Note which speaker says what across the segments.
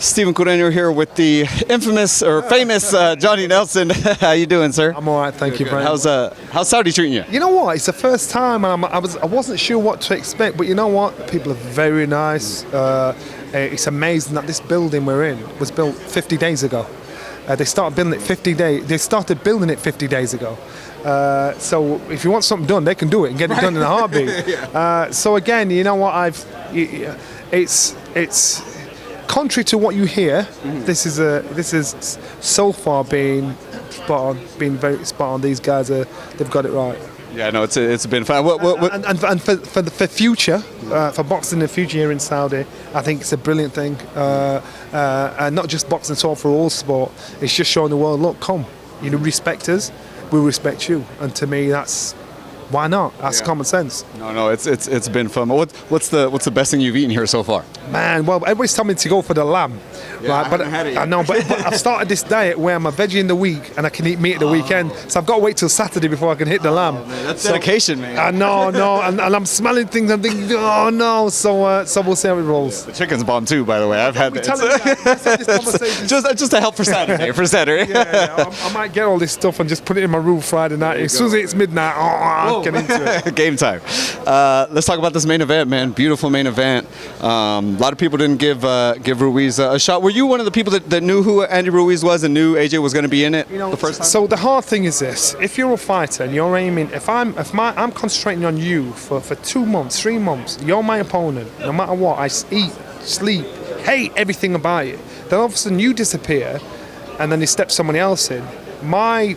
Speaker 1: Steven Correño here with the infamous or famous Johnny Nelson. How you doing, sir?
Speaker 2: I'm all right, thank you, Brandon.
Speaker 1: How's Saudi treating you?
Speaker 2: You know what? It's the first time, and I wasn't sure what to expect. But you know what? People are very nice. It's amazing that this building we're in was built 50 days ago. They started building it 50 days. They started building it 50 days ago. So if you want something done, they can do it and get it done in a heartbeat. Yeah. So again, you know what? It's contrary to what you hear. This is so far been spot on, been very spot on. These guys they've got it right.
Speaker 1: Yeah, no, it's been fun.
Speaker 2: And for future, for boxing in the future here in Saudi, I think it's a brilliant thing. And not just boxing, so for all sport. It's just showing the world, look, come, you respect us, we respect you. And to me, that's why not? That's common sense.
Speaker 1: No, it's been fun. What's the best thing you've eaten here so far?
Speaker 2: Man, well, everybody's telling me to go for the lamb.
Speaker 1: Yeah,
Speaker 2: right? But I know, but I've started this diet where I'm a veggie in the week and I can eat meat at the weekend. So I've got to wait till Saturday before I can hit the lamb.
Speaker 1: Man, that's dedication, man.
Speaker 2: I know, and I'm smelling things. I'm thinking, oh no. So we'll see how it rolls.
Speaker 1: The chicken's bomb too, by the way. I've had
Speaker 2: that.
Speaker 1: just to help for Saturday. For Saturday.
Speaker 2: I might get all this stuff and just put it in my room Friday night. As soon as it's midnight, I'll get into it.
Speaker 1: Game time. Let's talk about this main event, man. Beautiful main event. A lot of people didn't give Ruiz a shot. Were you one of the people that knew who Andy Ruiz was and knew AJ was going to be in it the first time?
Speaker 2: So the hard thing is this: if you're a fighter and you're aiming, I'm concentrating on you for 2 months, 3 months. You're my opponent. No matter what, I eat, sleep, hate everything about you. Then all of a sudden you disappear, and then they step somebody else in. My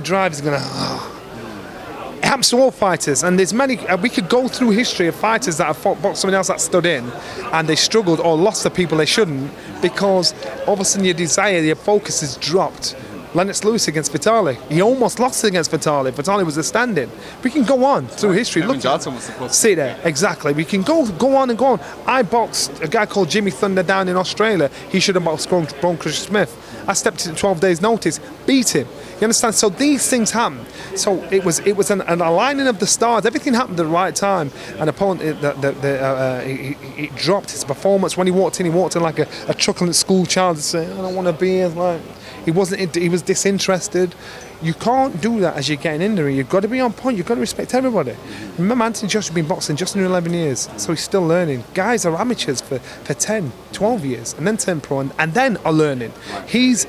Speaker 2: drive is going to. It happens to all fighters, and there's many. We could go through history of fighters that have fought someone else that stood in, and they struggled or lost the people they shouldn't because all of a sudden your focus is dropped. Lennox Lewis against Vitali. He almost lost against Vitali. Vitali was a stand-in. We can go on through history.
Speaker 1: Look, Johnson was supposed to
Speaker 2: see there exactly. We can go on and go on. I boxed a guy called Jimmy Thunder down in Australia. He should have boxed Chris Smith. I stepped in 12 days' notice, beat him. You understand? So these things happen. So it was an aligning of the stars. Everything happened at the right time. And opponent, he dropped his performance when he walked in. He walked in like a truculent school child, saying, "I don't want to be here." Like he wasn't. He was disinterested. You can't do that as you're getting in there. You've got to be on point. You've got to respect everybody. Remember, Anthony Joshua's been boxing just under 11 years, so he's still learning. Guys are amateurs for 10, 12 years, and then turn pro, and then are learning. He's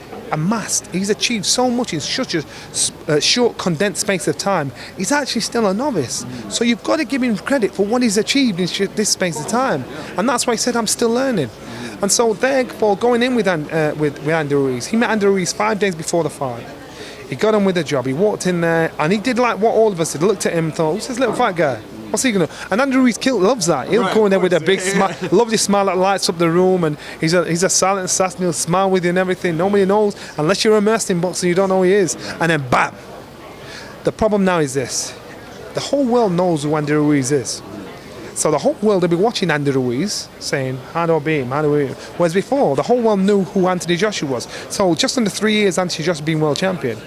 Speaker 2: achieved so much in such a short, condensed space of time. He's actually still a novice. So you've got to give him credit for what he's achieved in this space of time. And that's why he said, I'm still learning. And so therefore, going in with Andy Ruiz, he met Andy Ruiz 5 days before the fight. He got on with the job. He walked in there and he did like what all of us did. Looked at him and thought, who's this little fat guy? What's he going to do? And Andrew Ruiz loves that. He'll go in there with a big smile, lovely smile that lights up the room, and he's a silent assassin. He'll smile with you and everything. Nobody knows. Unless you're immersed in boxing, you don't know who he is. And then bam. The problem now is this. The whole world knows who Andy Ruiz is. So the whole world will be watching Andy Ruiz saying, how do I beat him? How do we? Whereas before, the whole world knew who Anthony Joshua was. So just under 3 years, Anthony Joshua being world champion,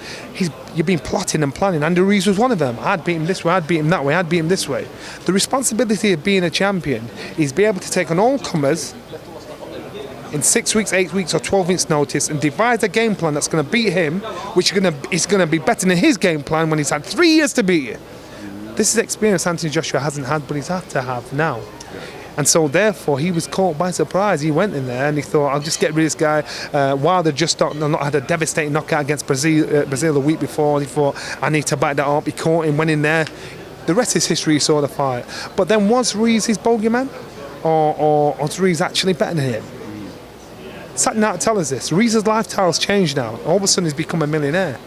Speaker 2: you've been plotting and planning. Andy Ruiz was one of them. I'd beat him this way, I'd beat him that way, I'd beat him this way. The responsibility of being a champion is be able to take on all comers in 6 weeks, 8 weeks, or 12 weeks' notice and devise a game plan that's going to beat him, which is going to be better than his game plan when he's had 3 years to beat you. This is experience Anthony Joshua hasn't had, but he's had to have now. And so, therefore, he was caught by surprise. He went in there and he thought, I'll just get rid of this guy. Wilder just not had a devastating knockout against Brazil the week before. He thought, I need to back that up. He caught him, went in there. The rest is history, you saw the fight. But then was Ruiz his bogeyman? Or was Ruiz actually better than him? Sat now to tell us this. Ruiz's lifestyle's changed now. All of a sudden, he's become a millionaire.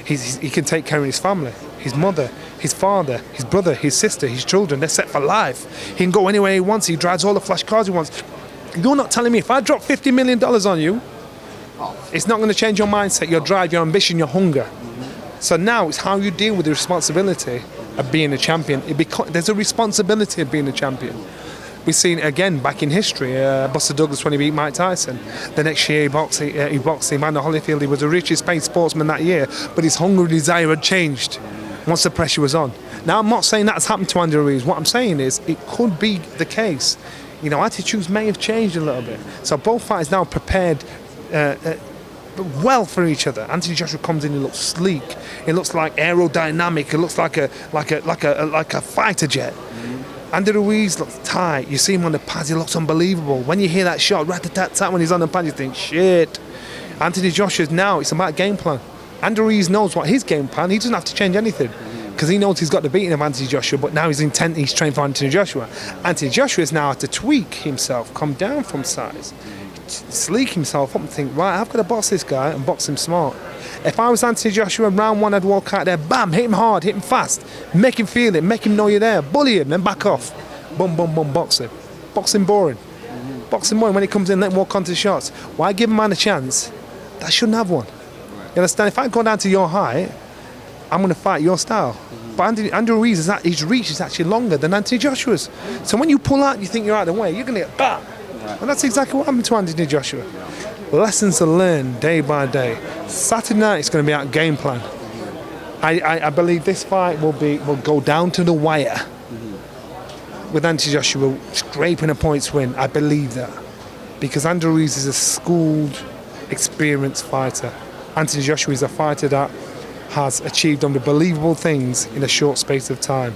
Speaker 2: He can take care of his family, his mother, his father, his brother, his sister, his children. They're set for life. He can go anywhere he wants. He drives all the flash cars he wants. You're not telling me if I drop $50 million on you, it's not going to change your mindset, your drive, your ambition, your hunger. So now it's how you deal with the responsibility of being a champion. There's a responsibility of being a champion. We've seen it again back in history. Buster Douglas when he beat Mike Tyson. The next year he boxed Evander Holyfield. He was the richest paid sportsman that year, but his hunger and desire had changed once the pressure was on. Now I'm not saying that's happened to Andy Ruiz. What I'm saying is it could be the case. attitudes may have changed a little bit. So both fighters now prepared well for each other. Anthony Joshua comes in, he looks sleek, it looks like aerodynamic, it looks like a fighter jet. Andy Ruiz looks tight. You see him on the pads, he looks unbelievable. When you hear that shot, rat-a-tat-tat, when he's on the pad, you think, shit. Anthony Joshua's now, it's about game plan. Andy Ruiz knows what his game plan, he doesn't have to change anything. Because he knows he's got the beating of Anthony Joshua, but now he's trained for Anthony Joshua. Anthony Joshua is now had to tweak himself, come down from size, sleek himself up and think, right, I've got to box this guy and box him smart. If I was Anthony Joshua, round one, I'd walk out there, bam, hit him hard, hit him fast, make him feel it, make him know you're there, bully him, then back off. Boom, boom, boom, box him. Box him boring. Box him boring. When he comes in, let him walk onto the shots. Why give a man a chance that shouldn't have one? You understand? If I go down to your height, I'm going to fight your style. But Andrew Ruiz, his reach is actually longer than Anthony Joshua's. So when you pull out and you think you're out of the way, you're going to get bam. And that's exactly what happened to Anthony Joshua. Lessons to learn day by day. Saturday night it's going to be out game plan. I believe this fight will go down to the wire with Anthony Joshua scraping a points win. I believe that because Andrew Ruiz is a schooled, experienced fighter. Anthony Joshua is a fighter that has achieved unbelievable things in a short space of time,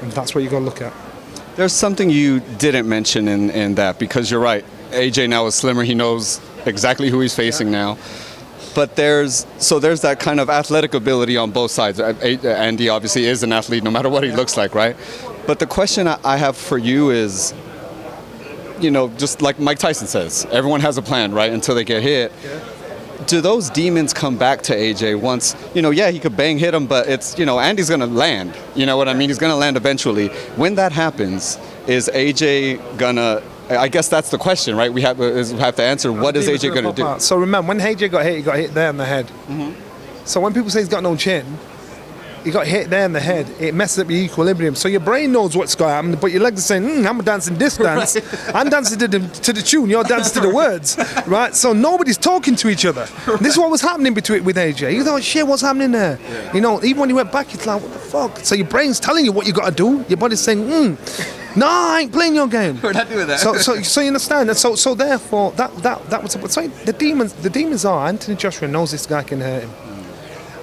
Speaker 2: and that's what you got to look at.
Speaker 1: There's something you didn't mention in that, because you're right. AJ now is slimmer. He knows exactly who he's facing now. But there's that kind of athletic ability on both sides. Andy obviously is an athlete no matter what he looks like, right? But the question I have for you is, just like Mike Tyson says, everyone has a plan, right, until they get hit. Yeah. Do those demons come back to AJ once, he could bang hit him, but it's, Andy's going to land. You know what I mean? He's going to land eventually. When that happens, is AJ going to, I guess that's the question, right? We have to answer, what is AJ going to do?
Speaker 2: So remember, when AJ got hit, he got hit there in the head. Mm-hmm. So when people say he's got no chin, he got hit there in the head, it messes up your equilibrium. So your brain knows what's going to happen, but your legs are saying, I'm dancing this dance. Right. I'm dancing to the tune, you're dancing to the words, right? So nobody's talking to each other. Right. This is what was happening with AJ. You thought, shit, what's happening there? Yeah. Even when he went back, it's like, what the fuck? So your brain's telling you what you got to do. Your body's saying, no, I ain't playing your game.
Speaker 1: We're not doing that.
Speaker 2: So you understand? So therefore, that was. So the demons are, Anthony Joshua knows this guy can hurt him.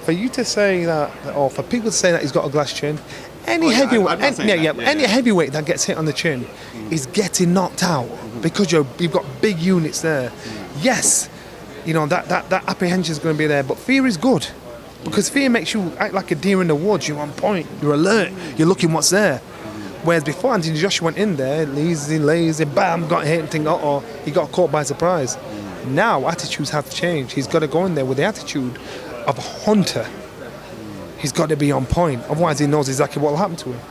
Speaker 2: For you to say that, or for people to say that he's got a glass chin, any heavyweight that gets hit on the chin is getting knocked out because you've got big units there. Yes, that apprehension is going to be there, but fear is good because fear makes you act like a deer in the woods. You're on point, you're alert, you're looking what's there. Whereas before Anthony Joshua went in there, lazy, bam, got hit and think, he got caught by surprise. Now attitudes have changed. He's got to go in there with the attitude of a hunter. He's got to be on point, otherwise he knows exactly what will happen to him.